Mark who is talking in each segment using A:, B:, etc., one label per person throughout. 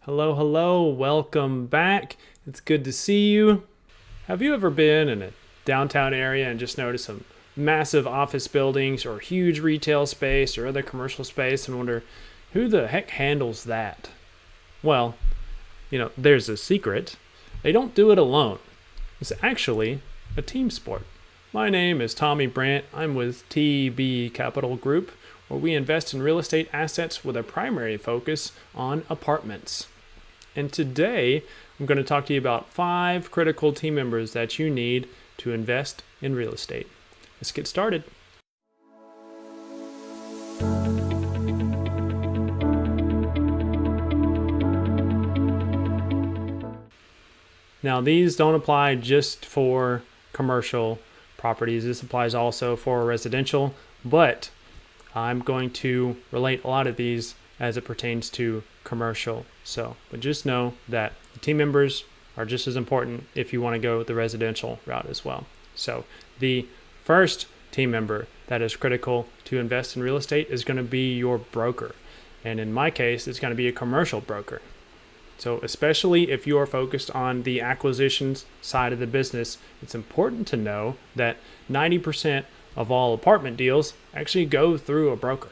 A: Hello, hello, welcome back. It's good to see you. Have you ever been in a downtown area and just noticed some massive office buildings or huge retail space or other commercial space and wonder who the heck handles that? Well, there's a secret. They don't do it alone. It's actually a team sport. My name is Tommy Brandt. I'm with TB Capital Group, where we invest in real estate assets with a primary focus on apartments. And today, I'm going to talk to you about 5 critical team members that you need to invest in real estate. Let's get started. Now, these don't apply just for commercial properties. This applies also for residential, but I'm going to relate a lot of these as it pertains to commercial. But just know that the team members are just as important if you want to go the residential route as well. So the first team member that is critical to invest in real estate is going to be your broker. And in my case, it's going to be a commercial broker. So especially if you are focused on the acquisitions side of the business, it's important to know that 90% of all apartment deals actually go through a broker.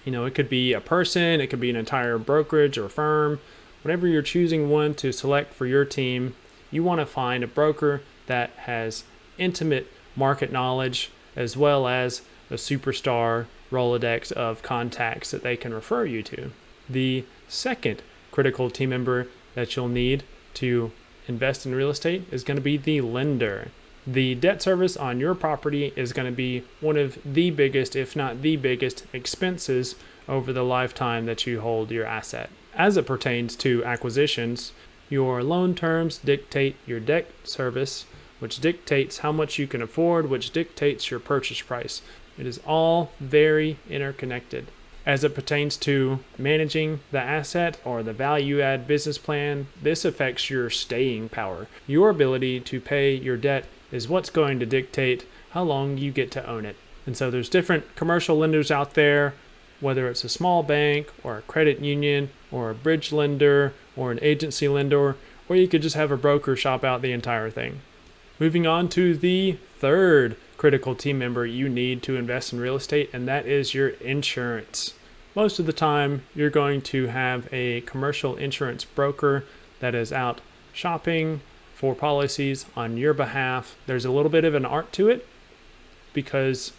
A: It could be a person, it could be an entire brokerage or firm. Whenever you're choosing one to select for your team, you want to find a broker that has intimate market knowledge as well as a superstar Rolodex of contacts that they can refer you to. The second critical team member that you'll need to invest in real estate is going to be the lender. The debt service on your property is going to be one of the biggest, if not the biggest, expenses over the lifetime that you hold your asset. As it pertains to acquisitions, your loan terms dictate your debt service, which dictates how much you can afford, which dictates your purchase price. It is all very interconnected. As it pertains to managing the asset or the value add business plan, this affects your staying power. Your ability to pay your debt is what's going to dictate how long you get to own it. And so there's different commercial lenders out there, whether it's a small bank or a credit union or a bridge lender or an agency lender, or you could just have a broker shop out the entire thing. Moving on to the third critical team member you need to invest in real estate, and that is your insurance. Most of the time, you're going to have a commercial insurance broker that is out shopping for policies on your behalf. There's a little bit of an art to it because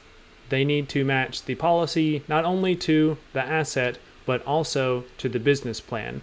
A: they need to match the policy not only to the asset, but also to the business plan.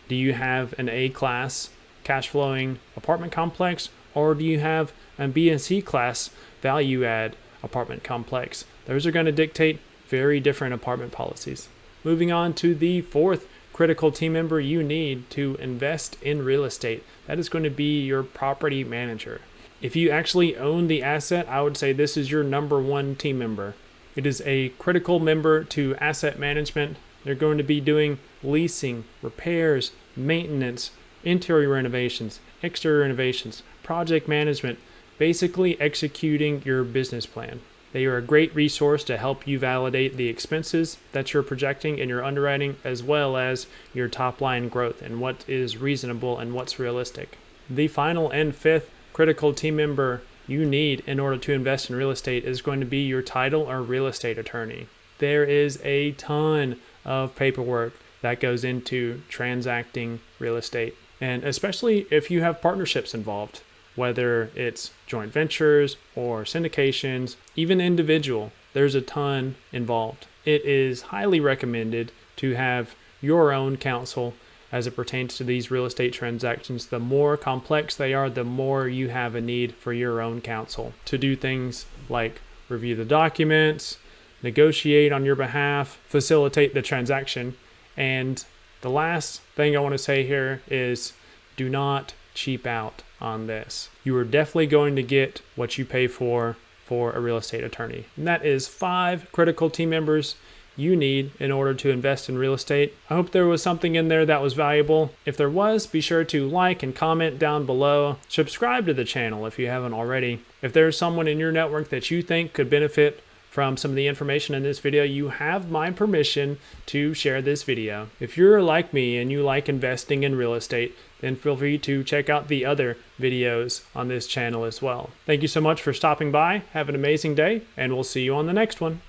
A: Do you have an A-class cash flowing apartment complex, or do you have a B and C class value add apartment complex? Those are going to dictate very different apartment policies. Moving on to the fourth critical team member you need to invest in real estate. That is going to be your property manager. If you actually own the asset, I would say this is your number one team member. It is a critical member to asset management. They're going to be doing leasing, repairs, maintenance, interior renovations, exterior renovations, project management, basically executing your business plan. They are a great resource to help you validate the expenses that you're projecting in your underwriting, as well as your top line growth and what is reasonable and what's realistic. The final and fifth critical team member you need in order to invest in real estate is going to be your title or real estate attorney. There is a ton of paperwork that goes into transacting real estate, and especially if you have partnerships involved, whether it's joint ventures or syndications, even individual, there's a ton involved. It is highly recommended to have your own counsel as it pertains to these real estate transactions. The more complex they are, the more you have a need for your own counsel to do things like review the documents, negotiate on your behalf, facilitate the transaction. And the last thing I want to say here is do not cheap out on this. You are definitely going to get what you pay for a real estate attorney. And that is 5 critical team members you need in order to invest in real estate. I hope there was something in there that was valuable. If there was, be sure to like and comment down below. Subscribe to the channel if you haven't already. If there's someone in your network that you think could benefit from some of the information in this video, you have my permission to share this video. If you're like me and you like investing in real estate, then feel free to check out the other videos on this channel as well. Thank you so much for stopping by. Have an amazing day, and we'll see you on the next one.